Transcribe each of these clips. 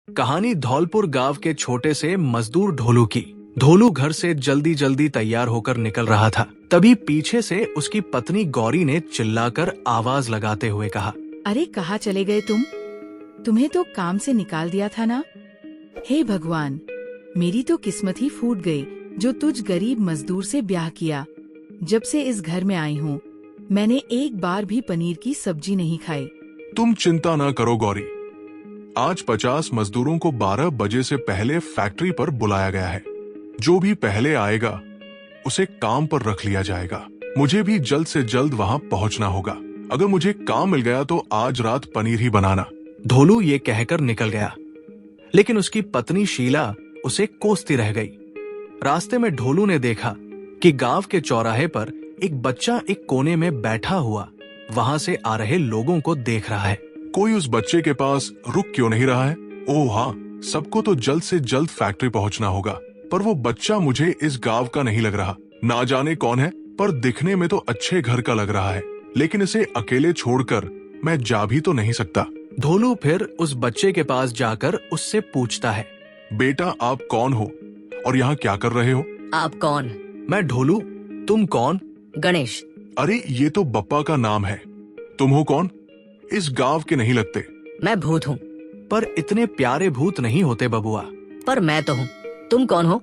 कहानी धौलपुर गांव के छोटे से मजदूर ढोलू की। ढोलू घर से जल्दी जल्दी तैयार होकर निकल रहा था, तभी पीछे से उसकी पत्नी गौरी ने चिल्लाकर आवाज लगाते हुए कहा, अरे कहाँ चले गए तुम? तुम्हें तो काम से निकाल दिया था ना। हे भगवान, मेरी तो किस्मत ही फूट गई जो तुझ गरीब मजदूर से ब्याह किया। जब से इस घर में आई हूँ मैंने एक बार भी पनीर की सब्जी नहीं खाई। तुम चिंता ना करो गौरी, आज 50 मजदूरों को 12 बजे से पहले फैक्ट्री पर बुलाया गया है। जो भी पहले आएगा उसे काम पर रख लिया जाएगा। मुझे भी जल्द से जल्द वहाँ पहुँचना होगा। अगर मुझे काम मिल गया तो आज रात पनीर ही बनाना। ढोलू ये कहकर निकल गया, लेकिन उसकी पत्नी शीला उसे कोसती रह गई। रास्ते में ढोलू ने देखा कि गांव के चौराहे पर एक बच्चा एक कोने में बैठा हुआ वहां से आ रहे लोगों को देख रहा है। कोई उस बच्चे के पास रुक क्यों नहीं रहा है? ओह हाँ, सबको तो जल्द से जल्द फैक्ट्री पहुंचना होगा, पर वो बच्चा मुझे इस गांव का नहीं लग रहा। ना जाने कौन है, पर दिखने में तो अच्छे घर का लग रहा है, लेकिन इसे अकेले छोड़कर मैं जा भी तो नहीं सकता। ढोलू फिर उस बच्चे के पास जाकर उससे पूछता है, बेटा आप कौन हो और यहाँ क्या कर रहे हो? आप कौन? मैं ढोलू, तुम कौन? गणेश। अरे ये तो बप्पा का नाम है। तुम हो कौन? इस गांव के नहीं लगते। मैं भूत हूँ। पर इतने प्यारे भूत नहीं होते बबुआ। पर मैं तो हूँ। तुम कौन हो?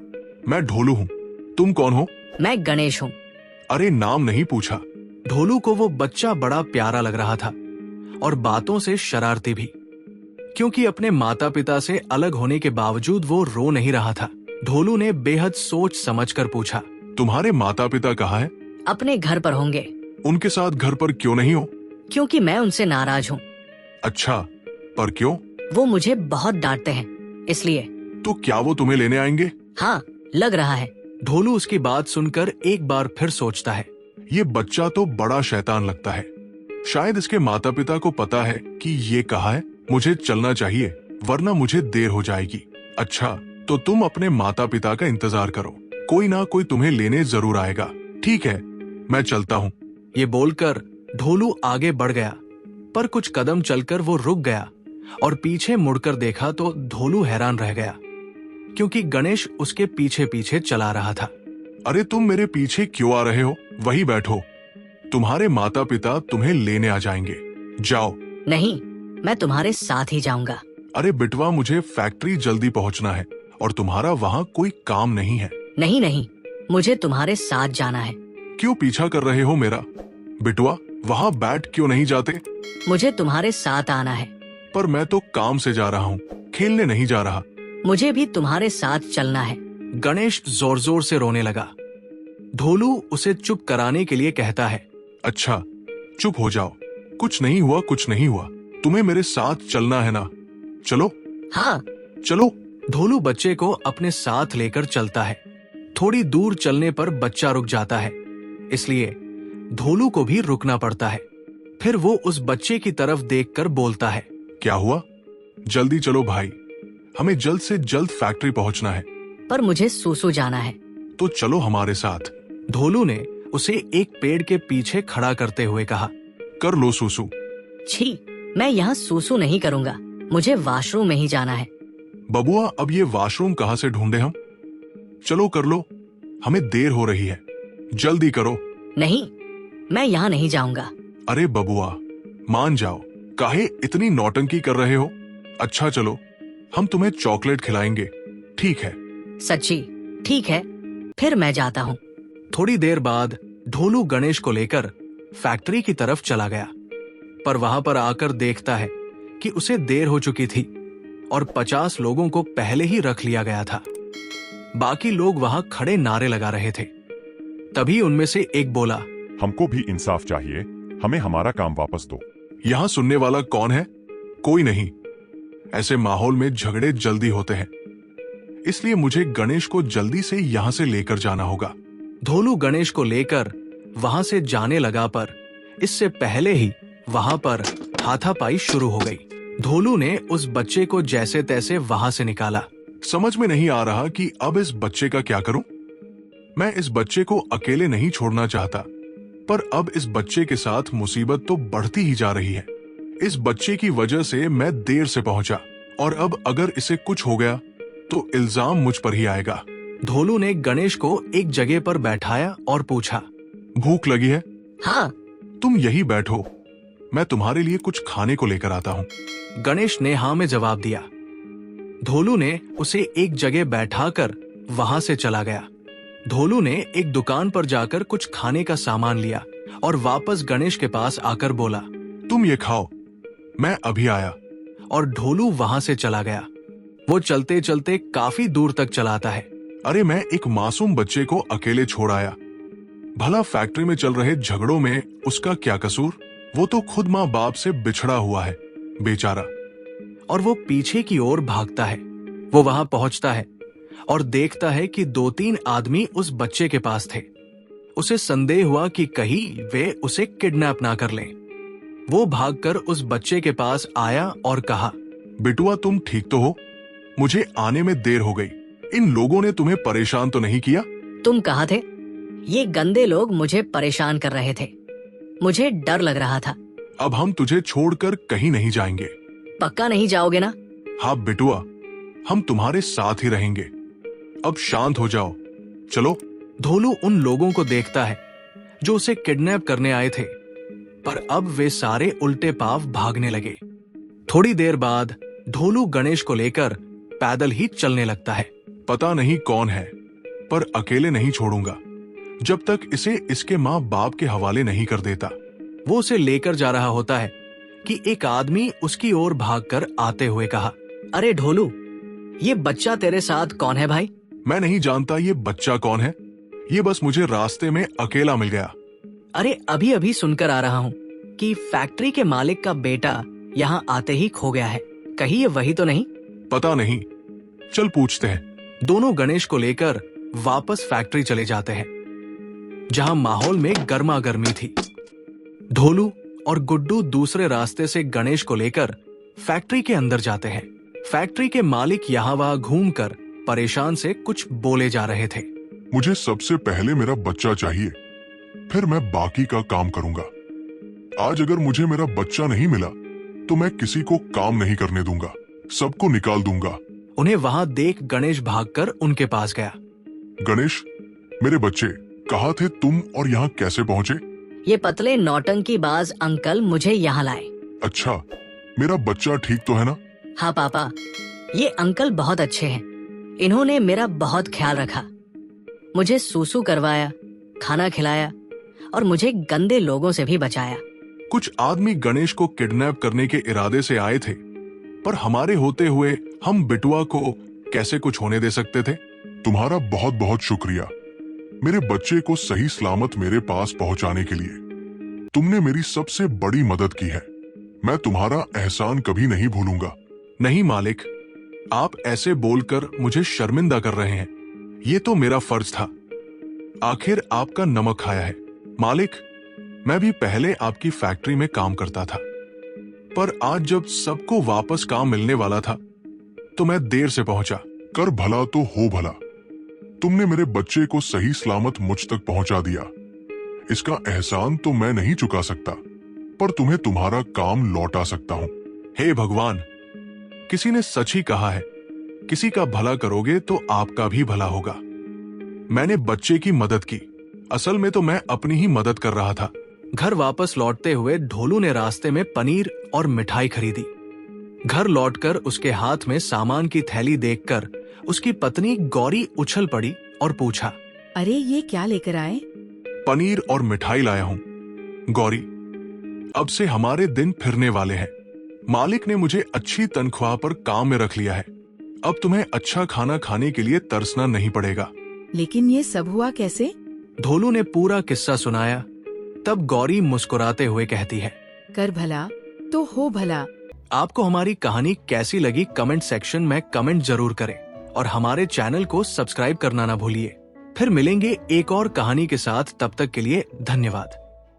मैं ढोलू हूँ। तुम कौन हो? मैं गणेश हूँ। अरे नाम नहीं पूछा। ढोलू को वो बच्चा बड़ा प्यारा लग रहा था और बातों से शरारती भी, क्योंकि अपने माता पिता से अलग होने के बावजूद वो रो नहीं रहा था। ढोलू ने बेहद सोच समझकर पूछा, तुम्हारे माता पिता कहाँ हैं? अपने घर पर होंगे। उनके साथ घर पर क्यों नहीं हो? क्योंकि मैं उनसे नाराज हूँ। अच्छा, पर क्यों? वो मुझे बहुत डांटते हैं, इसलिए। तो क्या वो तुम्हें लेने आएंगे? हाँ, लग रहा है। ढोलू उसकी बात सुनकर एक बार फिर सोचता है, ये बच्चा तो बड़ा शैतान लगता है। शायद इसके माता पिता को पता है कि ये कहाँ है। मुझे चलना चाहिए, वरना मुझे देर हो जाएगी। अच्छा, तो तुम अपने माता पिता का इंतजार करो, कोई ना कोई तुम्हें लेने जरूर आएगा। ठीक है, मैं चलता हूँ। ये बोलकर ढोलू आगे बढ़ गया, पर कुछ कदम चलकर वो रुक गया और पीछे मुड़कर देखा तो ढोलू हैरान रह गया, क्योंकि गणेश उसके पीछे पीछे चला रहा था। अरे तुम मेरे पीछे क्यों आ रहे हो? वहीं बैठो, तुम्हारे माता पिता तुम्हें लेने आ जाएंगे। जाओ। नहीं, मैं तुम्हारे साथ ही जाऊंगा। अरे बिटवा, मुझे फैक्ट्री जल्दी पहुंचना है और तुम्हारा वहाँ कोई काम नहीं है। नहीं नहीं, मुझे तुम्हारे साथ जाना है। क्यों पीछा कर रहे हो मेरा? बिटवा, वहाँ बैठ क्यों नहीं जाते? मुझे तुम्हारे साथ आना है। पर मैं तो काम से जा रहा हूँ, खेलने नहीं जा रहा। मुझे भी तुम्हारे साथ चलना है। गणेश जोर जोर से रोने लगा। ढोलू उसे चुप कराने के लिए कहता है, अच्छा, चुप हो जाओ, कुछ नहीं हुआ, कुछ नहीं हुआ। तुम्हें मेरे साथ चलना है ना? चलो। हाँ, चलो। ढोलू बच्चे को अपने साथ लेकर चलता है। थोड़ी दूर चलने पर बच्चा रुक जाता है, इसलिए ढोलू को भी रुकना पड़ता है। फिर वो उस बच्चे की तरफ देखकर बोलता है, क्या हुआ? जल्दी चलो भाई, हमें जल्द से जल्द फैक्ट्री पहुंचना है। पर मुझे सूसू जाना है। तो चलो हमारे साथ। ढोलू ने उसे एक पेड़ के पीछे खड़ा करते हुए कहा, कर लो सूसू। छी, मैं यहाँ सूसू नहीं करूँगा, मुझे वॉशरूम में ही जाना है। बबुआ, अब ये वॉशरूम कहाँ से ढूंढे हम? चलो कर लो, हमें देर हो रही है, जल्दी करो। नहीं, मैं यहाँ नहीं जाऊंगा। अरे बबुआ, मान जाओ, काहे इतनी नौटंकी कर रहे हो? अच्छा चलो, हम तुम्हें चॉकलेट खिलाएंगे, ठीक है? सच्ची? ठीक है, फिर मैं जाता हूँ। थोड़ी देर बाद ढोलू गणेश को लेकर फैक्ट्री की तरफ चला गया, पर वहां पर आकर देखता है कि उसे देर हो चुकी थी और 50 लोगों को पहले ही रख लिया गया था। बाकी लोग वहां खड़े नारे लगा रहे थे। तभी उनमें से एक बोला, हमको भी इंसाफ चाहिए, हमें हमारा काम वापस दो। यहाँ सुनने वाला कौन है? कोई नहीं। ऐसे माहौल में झगड़े जल्दी होते हैं, इसलिए मुझे गणेश को जल्दी से यहाँ से लेकर जाना होगा। ढोलू गणेश को लेकर वहां से जाने लगा, पर इससे पहले ही वहां पर हाथापाई शुरू हो गई। ढोलू ने उस बच्चे को जैसे तैसे वहां से निकाला। समझ में नहीं आ रहा कि अब इस बच्चे का क्या करूं। मैं इस बच्चे को अकेले नहीं छोड़ना चाहता, पर अब इस बच्चे के साथ मुसीबत तो बढ़ती ही जा रही है। इस बच्चे की वजह से मैं देर से पहुंचा और अब अगर इसे कुछ हो गया तो इल्जाम मुझ पर ही आएगा। धोलू ने गणेश को एक जगह पर बैठाया और पूछा, भूख लगी है? हाँ। तुम यही बैठो, मैं तुम्हारे लिए कुछ खाने को लेकर आता हूँ। गणेश ने हाँ में जवाब दिया। धोलू ने उसे एक जगह बैठाकर वहां से चला गया। धोलू ने एक दुकान पर जाकर कुछ खाने का सामान लिया और वापस गणेश के पास आकर बोला, तुम ये खाओ, मैं अभी आया। और ढोलू वहां से चला गया। वो चलते चलते काफी दूर तक चलाता है। अरे मैं एक मासूम बच्चे को अकेले छोड़ आया। भला फैक्ट्री में चल रहे झगड़ों में उसका क्या कसूर? वो तो खुद माँ बाप से बिछड़ा हुआ है, बेचारा। और वो पीछे की ओर भागता है। वो वहां पहुंचता है और देखता है कि 2-3 आदमी उस बच्चे के पास थे। उसे संदेह हुआ कि कहीं वे उसे किडनैप ना कर लें। वो भागकर उस बच्चे के पास आया और कहा, बिटुआ तुम ठीक तो हो? मुझे आने में देर हो गई। इन लोगों ने तुम्हें परेशान तो नहीं किया? तुम कहाँ थे? ये गंदे लोग मुझे परेशान कर रहे थे। मुझे डर लग रहा था। अब हम तुझे छोड़कर कहीं नहीं जाएंगे। पक्का नहीं जाओगे ना? हाँ बिटुआ, हम तुम्हारे साथ ही रहेंगे। अब शांत हो जाओ, चलो। धोलू उन लोगों को देखता है जो उसे किडनैप करने आए थे, पर अब वे सारे उल्टे पाव भागने लगे। थोड़ी देर बाद धोलू गणेश को लेकर पैदल ही चलने लगता है। पता नहीं कौन है, पर अकेले नहीं छोड़ूंगा जब तक इसे इसके माँ बाप के हवाले नहीं कर देता। वो उसे लेकर जा रहा होता है कि एक आदमी उसकी ओर भागकर आते हुए कहा, अरे ढोलू, ये बच्चा तेरे साथ कौन है भाई? मैं नहीं जानता ये बच्चा कौन है। ये बस मुझे रास्ते में अकेला मिल गया। अरे अभी अभी सुनकर आ रहा हूँ कि फैक्ट्री के मालिक का बेटा यहाँ आते ही खो गया है। कहीं ये वही तो नहीं? पता नहीं, चल पूछते हैं। दोनों गणेश को लेकर वापस फैक्ट्री चले जाते हैं, जहां माहौल में गर्मा गर्मी थी। धोलू और गुड्डू दूसरे रास्ते से गणेश को लेकर फैक्ट्री के अंदर जाते हैं। फैक्ट्री के मालिक यहाँ वहां घूमकर परेशान से कुछ बोले जा रहे थे। मुझे सबसे पहले मेरा बच्चा चाहिए, फिर मैं बाकी का काम करूंगा। आज अगर मुझे मेरा बच्चा नहीं मिला तो मैं किसी को काम नहीं करने दूंगा, सबको निकाल दूंगा। उन्हें वहां देख गणेश भागकर उनके पास गया। गणेश, मेरे बच्चे, कहाँ थे तुम और यहाँ कैसे पहुँचे? ये पतले नौटंकीबाज अंकल मुझे यहाँ लाए। अच्छा, मेरा बच्चा ठीक तो है ना? हाँ पापा, ये अंकल बहुत अच्छे हैं। इन्होंने मेरा बहुत ख्याल रखा, मुझे सूसू करवाया, खाना खिलाया और मुझे गंदे लोगों से भी बचाया। कुछ आदमी गणेश को किडनैप करने के इरादे से आए थे, पर हमारे होते हुए हम बिटुआ को कैसे कुछ होने दे सकते थे? तुम्हारा बहुत बहुत शुक्रिया मेरे बच्चे को सही सलामत मेरे पास पहुंचाने के लिए। तुमने मेरी सबसे बड़ी मदद की है। मैं तुम्हारा एहसान कभी नहीं भूलूंगा। नहीं मालिक, आप ऐसे बोलकर मुझे शर्मिंदा कर रहे हैं। ये तो मेरा फर्ज था। आखिर आपका नमक खाया है। मालिक, मैं भी पहले आपकी फैक्ट्री में काम करता था, पर आज जब सबको वापस काम मिलने वाला था तो मैं देर से पहुंचा। कर भला तो हो भला। तुमने मेरे बच्चे को सही सलामत मुझ तक पहुंचा दिया। इसका एहसान तो मैं नहीं चुका सकता, पर तुम्हें तुम्हारा काम लौटा सकता हूं। हे भगवान, किसी ने सच ही कहा है, किसी का भला करोगे तो आपका भी भला होगा। मैंने बच्चे की मदद की, असल में तो मैं अपनी ही मदद कर रहा था। घर वापस लौटते हुए ढोलू ने रास्ते में पनीर और मिठाई खरीदी। घर लौटकर उसके हाथ में सामान की थैली देखकर उसकी पत्नी गौरी उछल पड़ी और पूछा, अरे ये क्या लेकर आए? पनीर और मिठाई लाया हूं। गौरी, अब से हमारे दिन फिरने वाले हैं। मालिक ने मुझे अच्छी तनख्वाह पर काम में रख लिया है। अब तुम्हें अच्छा खाना खाने के लिए तरसना नहीं पड़ेगा। लेकिन ये सब हुआ कैसे? धोलू ने पूरा किस्सा सुनाया। तब गौरी मुस्कुराते हुए कहती है, कर भला तो हो भला। आपको हमारी कहानी कैसी लगी कमेंट सेक्शन में कमेंट जरूर करें और हमारे चैनल को सब्सक्राइब करना ना भूलिए। फिर मिलेंगे एक और कहानी के साथ, तब तक के लिए धन्यवाद।